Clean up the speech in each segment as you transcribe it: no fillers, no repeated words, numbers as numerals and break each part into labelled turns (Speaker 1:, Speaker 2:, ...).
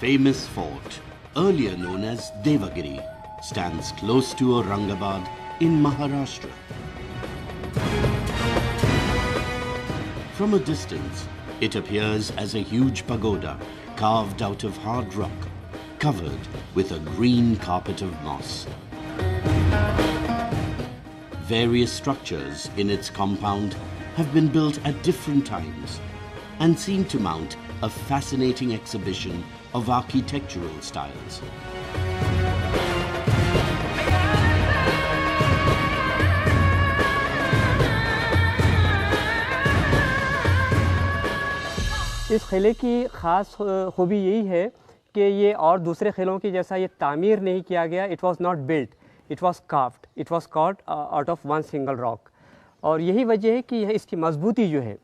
Speaker 1: famous fort, earlier known as Devagiri, stands close to Aurangabad in Maharashtra. From a distance, it appears as a huge pagoda carved out of hard rock, covered with a green carpet of moss. Various structures in its compound have been built at different times and seem to mount a fascinating exhibition of architectural styles.
Speaker 2: इस किले की ख़ास खूबी यही है कि ये और दूसरे किलों की जैसा ये तामीर नहीं किया गया. It was not built, it was carved, it was carved out of one single rock. और यही वजह है कि इसकी मजबूती जो है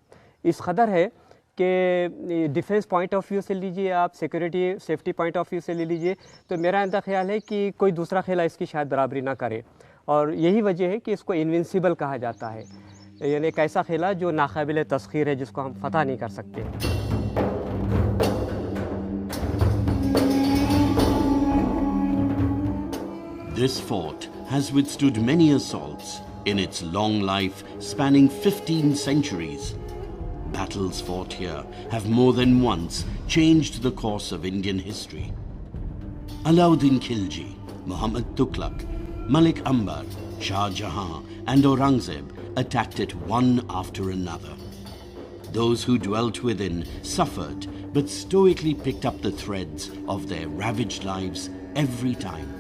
Speaker 2: इस कदर है कि डिफेंस पॉइंट ऑफ व्यू से लीजिए आप, security safety point of view से ले लीजिए, तो मेरा ऐसा ख्याल है कि कोई दूसरा किला इसकी शायद बराबरी ना करे. और यही वजह है कि इसको इनविंसिबल कहा जाता है, यानी एक ऐसा किला जो नाकाबिल तस्खीर है, जिसको हम फतह नहीं कर सकते.
Speaker 1: This fort has withstood many assaults in its long life spanning 15 centuries. Battles fought here have more than once changed the course of Indian history. Alauddin Khilji, Muhammad bin Tughluq, Malik Ambar, Shah Jahan and Aurangzeb attacked it one after another. Those who dwelt within suffered but stoically picked up the threads of their ravaged lives every time.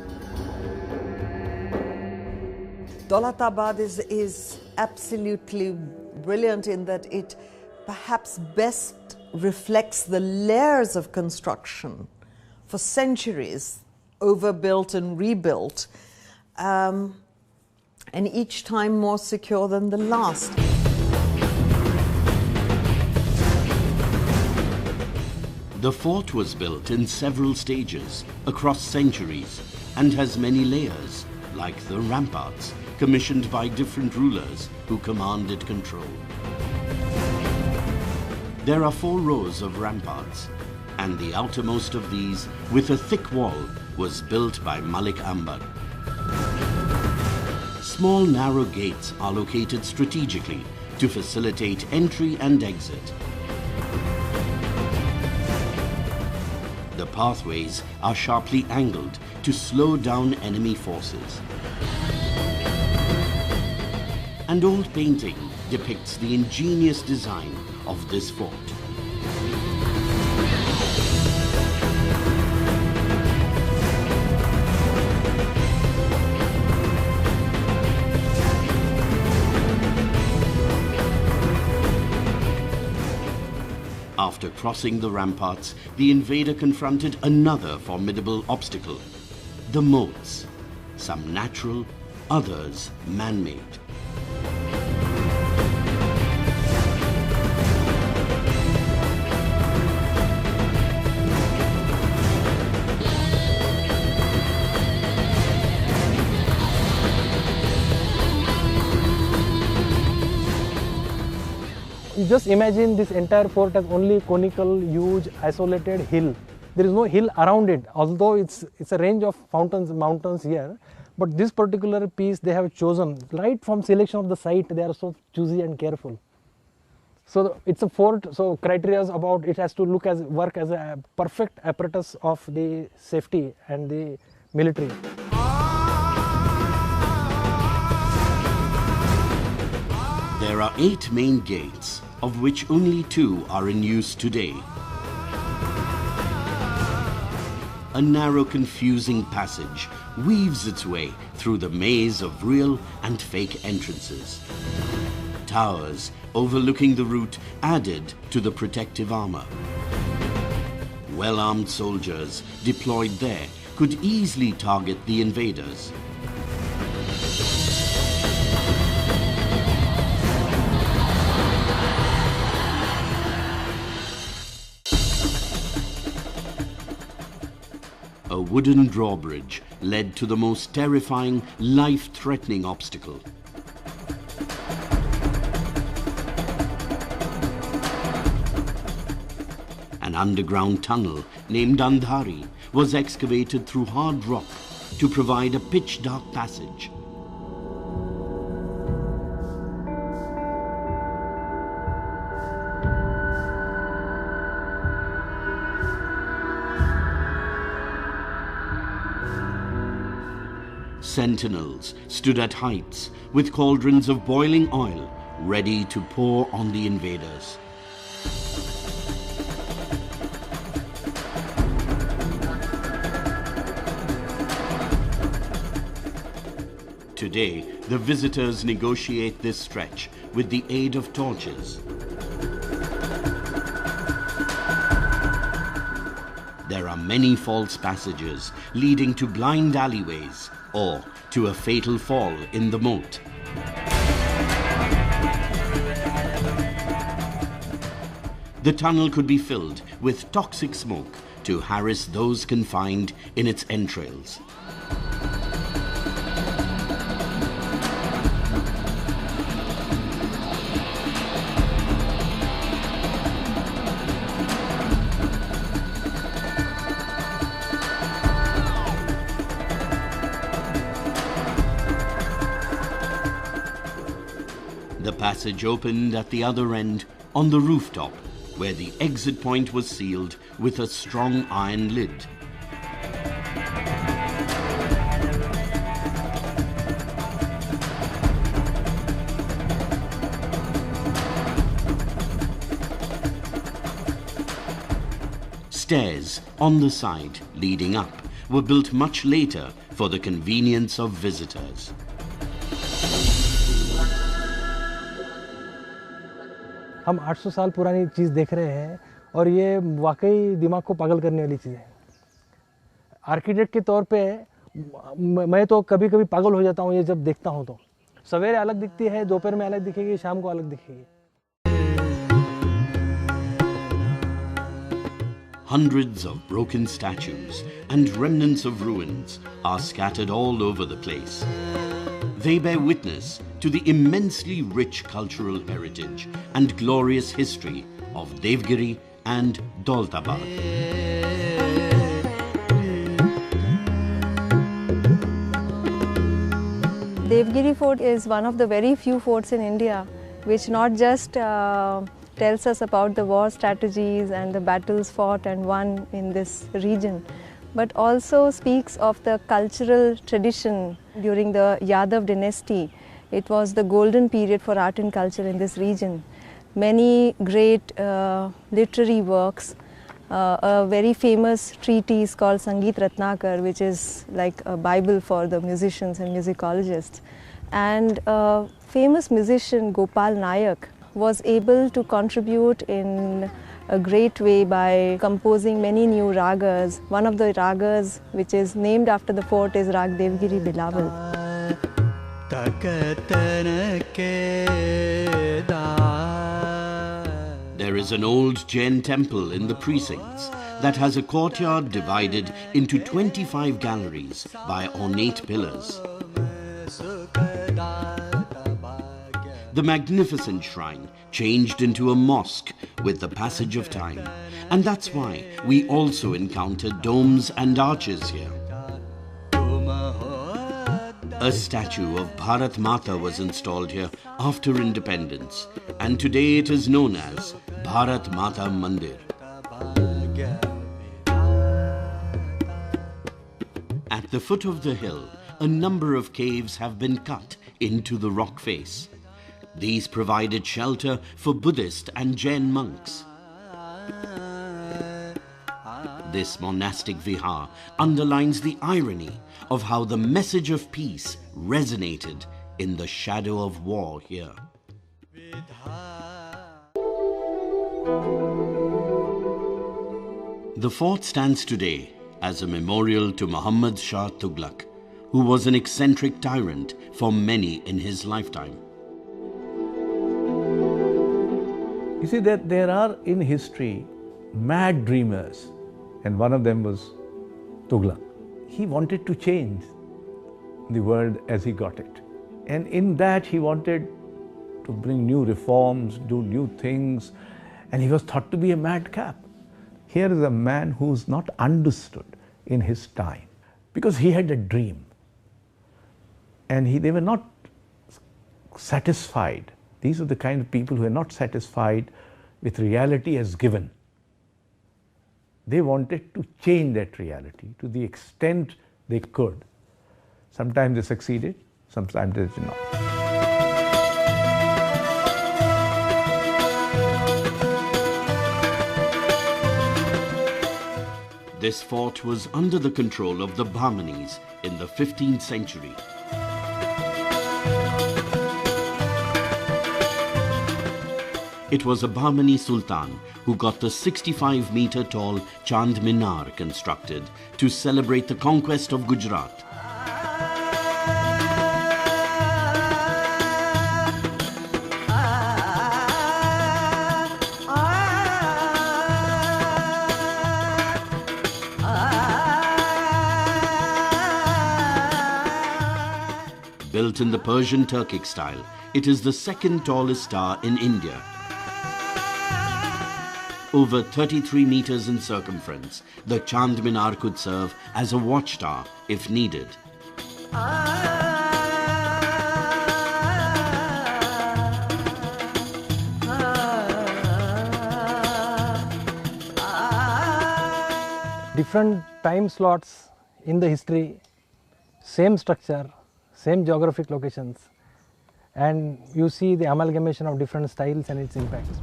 Speaker 3: Daulatabad is absolutely brilliant in that it perhaps best reflects the layers of construction for centuries, overbuilt and rebuilt, and each time more secure than the last.
Speaker 1: The fort was built in several stages across centuries and has many layers, like the ramparts, commissioned by different rulers who commanded control. There are 4 rows of ramparts, and the outermost of these, with a thick wall, was built by Malik Ambar. Small narrow gates are located strategically to facilitate entry and exit. The pathways are sharply angled to slow down enemy forces. And old painting depicts the ingenious design of this fort. After crossing the ramparts, the invader confronted another formidable obstacle: the moats, some natural, others man-made.
Speaker 4: Just imagine this entire fort as only conical, huge, isolated hill. There is no hill around it, although it's a range of mountains here. But this particular piece they have chosen, right from selection of the site, they are so choosy and careful. So it's a fort, so criteria about it has to work as a perfect apparatus of the safety and the military.
Speaker 1: There are 8 main gates, of which only 2 are in use today. A narrow, confusing passage weaves its way through the maze of real and fake entrances. Towers overlooking the route added to the protective armor. Well-armed soldiers deployed there could easily target the invaders. A wooden drawbridge led to the most terrifying, life-threatening obstacle. An An underground tunnel named Andhari was excavated through hard rock to provide a pitch-dark passage. Sentinels stood at heights with cauldrons of boiling oil ready to pour on the invaders. Today, the visitors negotiate this stretch with the aid of torches. There are many false passages leading to blind alleyways or to a fatal fall in the moat. The tunnel could be filled with toxic smoke to harass those confined in its entrails. The passage opened at the other end on the rooftop, where the exit point was sealed with a strong iron lid. Stairs on the side leading up were built much later for the convenience of visitors.
Speaker 4: हम 800 साल पुरानी चीज़ देख रहे हैं और ये वाकई दिमाग को पागल करने वाली चीज़ है। आर्किटेक्ट के तौर पे मैं तो कभी कभी पागल हो जाता हूँ ये जब देखता हूँ तो। सवेरे अलग दिखती है, दोपहर में अलग दिखेगी, शाम को अलग दिखेगी।
Speaker 1: Hundreds of broken statues and remnants of ruins are scattered all over the place. They bear witness to the immensely rich cultural heritage and glorious history of Devagiri and Daulatabad.
Speaker 5: Devagiri Fort is one of the very few forts in India which not just tells us about the war strategies and the battles fought and won in this region, but also speaks of the cultural tradition during the Yadava dynasty. It was the golden period for art and culture in this region. Many great literary works, a very famous treatise called Sangeet Ratnakar, which is like a Bible for the musicians and musicologists, and a famous musician Gopal Nayak was able to contribute in a great way by composing many new ragas. One of the ragas which is named after the fort is Rag Devagiri Bilaval.
Speaker 1: There is an old Jain temple in the precincts that has a courtyard divided into 25 galleries by ornate pillars. The magnificent shrine changed into a mosque with the passage of time, and that's why we also encounter domes and arches here. A statue of Bharat Mata was installed here after independence, and today it is known as Bharat Mata Mandir. At the foot of the hill, a number of caves have been cut into the rock face. These provided shelter for Buddhist and Jain monks. This monastic vihar underlines the irony of how the message of peace resonated in the shadow of war here. The fort stands today as a memorial to Muhammad Shah Tughlaq, who was an eccentric tyrant for many in his lifetime.
Speaker 6: You see that there are in history mad dreamers, and one of them was Tughlaq. He wanted to change the world as he got it. And in that he wanted to bring new reforms, do new things, and he was thought to be a madcap. Here is a man who's not understood in his time because he had a dream and they were not satisfied. These are the kind of people who are not satisfied with reality as given. They wanted to change that reality to the extent they could. Sometimes they succeeded, sometimes they did not.
Speaker 1: This fort was under the control of the Bahmanis in the 15th century. It was a Bahmani Sultan who got the 65-meter tall Chand Minar constructed to celebrate the conquest of Gujarat. Built in the Persian Turkic style, it is the second tallest tower in India. Over 33 meters in circumference, the Chand Minar could serve as a watchtower if needed.
Speaker 4: Different time slots in the history, same structure, same geographic locations, and you see the amalgamation of different styles and its impacts.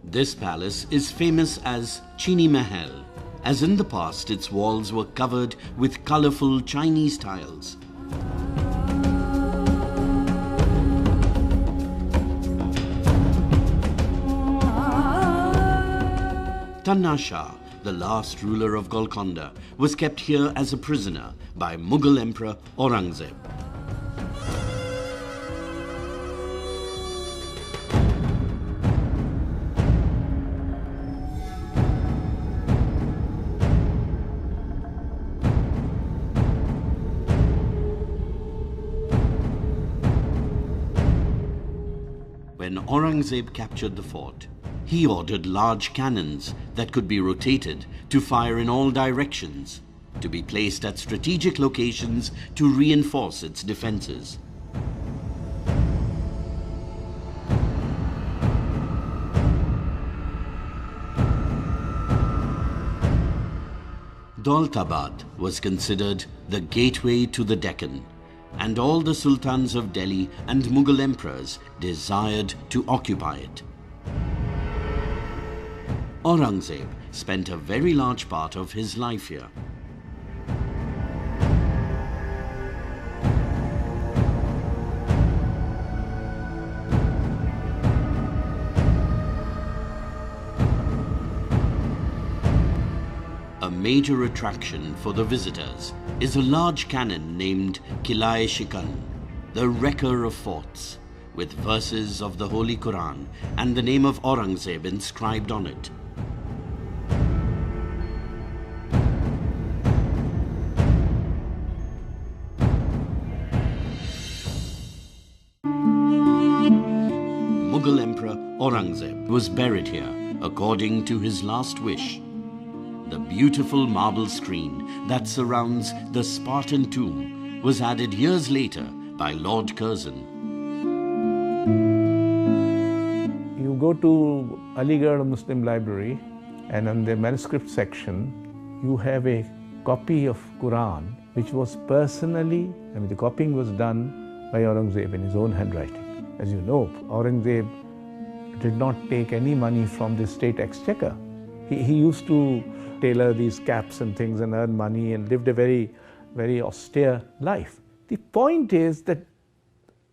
Speaker 1: This palace is famous as Chini Mahal, as in the past its walls were covered with colorful Chinese tiles. Tanna Shah, the last ruler of Golconda, was kept here as a prisoner by Mughal Emperor Aurangzeb. When Aurangzeb captured the fort, he ordered large cannons that could be rotated to fire in all directions, to be placed at strategic locations to reinforce its defenses. Daulatabad was considered the gateway to the Deccan, and all the sultans of Delhi and Mughal emperors desired to occupy it. Aurangzeb spent a very large part of his life here. A major attraction for the visitors is a large cannon named Kilae-Shikan, the wrecker of forts, with verses of the Holy Quran and the name of Aurangzeb inscribed on it. Mughal Emperor Aurangzeb was buried here according to his last wish. The beautiful marble screen that surrounds the Spartan tomb was added years later by Lord Curzon.
Speaker 6: You go to Aligarh Muslim Library and on the manuscript section you have a copy of Quran which was personally, the copying was done by Aurangzeb in his own handwriting. As you know, Aurangzeb did not take any money from the state exchequer. He used to tailor these caps and things and earn money and lived a very, very austere life. The point is that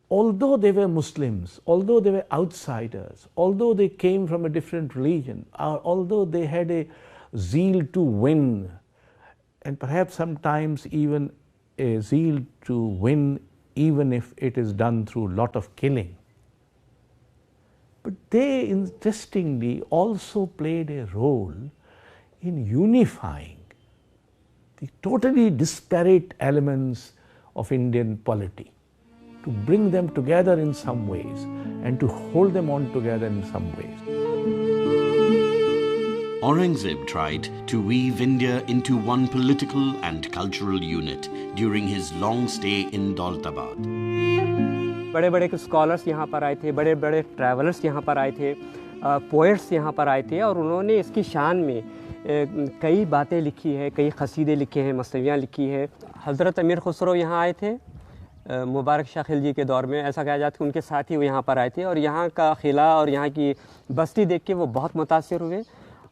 Speaker 6: although they were Muslims, although they were outsiders, although they came from a different religion, although they had a zeal to win, and perhaps sometimes even a zeal to win even if it is done through a lot of killing, But they interestingly also played a role in unifying the totally disparate elements of Indian polity, to bring them together in some ways and to hold them on together in some ways.
Speaker 1: Aurangzeb tried to weave India into one political and cultural unit during his long stay in Daulatabad.
Speaker 2: बड़े बड़े scholars यहाँ पर आए थे, बड़े बड़े travellers यहाँ पर आए थे, पोएट्स यहाँ पर आए थे और उन्होंने इसकी शान में कई बातें लिखी है, कई कसीदे लिखे हैं, मसनवियाँ लिखी है। हज़रत अमीर खुसरो यहाँ आए थे मुबारक शाह खिलजी के दौर में, ऐसा कहा जाता है उनके साथ ही वो यहाँ पर आए थे और यहाँ का किला और यहाँ की बस्ती देख के वो बहुत मुतासिर हुए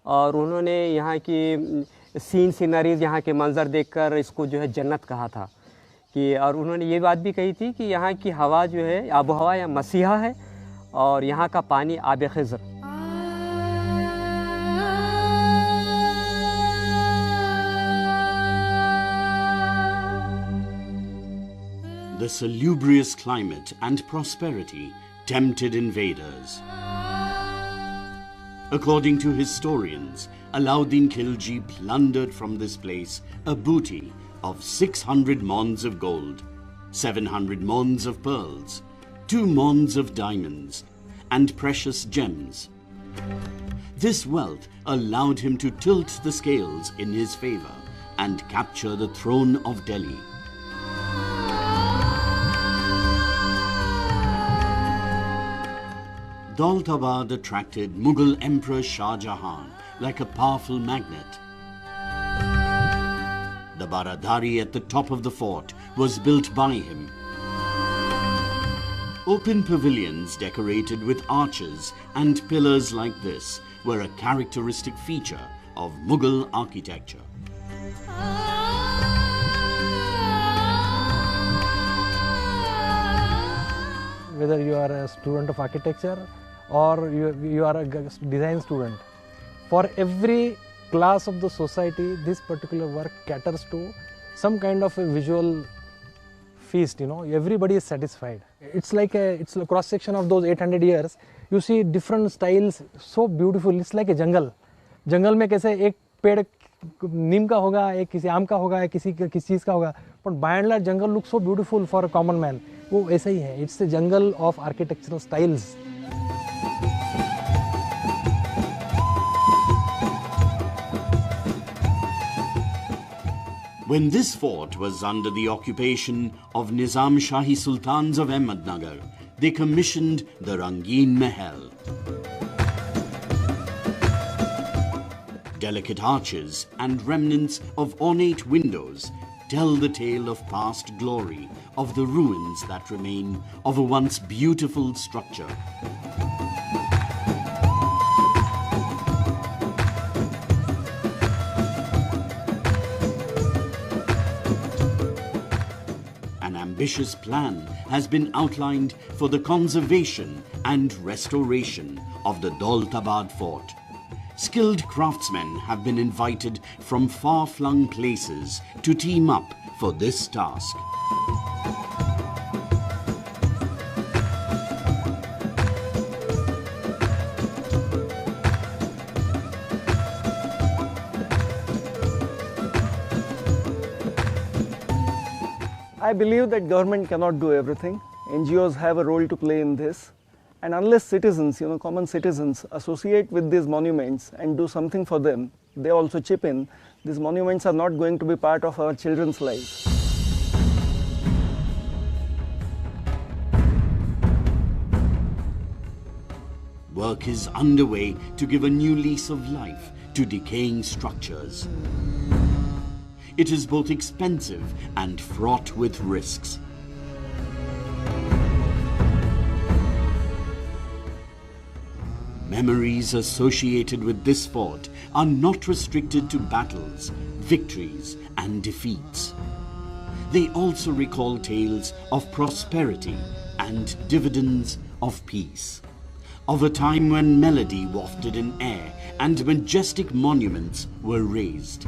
Speaker 2: और उन्होंने यहाँ की सीनरीज़, यहाँ के मंज़र देखकर इसको जो है जन्नत कहा था कि, और उन्होंने ये बात भी कही थी कि यहाँ की हवा जो है आबो हवा या मसीहा है और यहाँ का पानी आब Khizar.
Speaker 1: The salubrious climate and prosperity tempted invaders. According to historians, Alauddin Khilji plundered from this place a booty of 600 mons of gold, 700 mons of pearls, 2 mons of diamonds, and precious gems. This wealth allowed him to tilt the scales in his favor and capture the throne of Delhi. Daulatabad attracted Mughal Emperor Shah Jahan like a powerful magnet. The Baradari at the top of the fort was built by him. Open pavilions decorated with arches and pillars like this were a characteristic feature of Mughal architecture.
Speaker 4: Whether you are a student of architecture or you are a design student, for every class of the society, this particular work caters to some kind of a visual feast, you know, everybody is satisfied. It's like a cross section of those 800 years. You see different styles, so beautiful. It's like a jungle. जंगल में कैसे एक पेड़ नीम का होगा, एक किसी आम का होगा, किसी चीज़ का होगा, but by and large jungle looks so beautiful for a common man. वो ऐसा ही है. It's a jungle of architectural styles.
Speaker 1: When this fort was under the occupation of Nizam Shahi Sultans of Ahmednagar, they commissioned the Rangeen Mahal. Delicate arches and remnants of ornate windows tell the tale of past glory of the ruins that remain of a once beautiful structure. An ambitious plan has been outlined for the conservation and restoration of the Daulatabad Fort. Skilled craftsmen have been invited from far-flung places to team up for this task.
Speaker 7: I believe that government cannot do everything. NGOs have a role to play in this. And unless citizens, common citizens associate with these monuments and do something for them, they also chip in, these monuments are not going to be part of our children's lives.
Speaker 1: Work is underway to give a new lease of life to decaying structures. It is both expensive and fraught with risks. Memories associated with this fort are not restricted to battles, victories, and defeats. They also recall tales of prosperity and dividends of peace, of a time when melody wafted in air and majestic monuments were raised.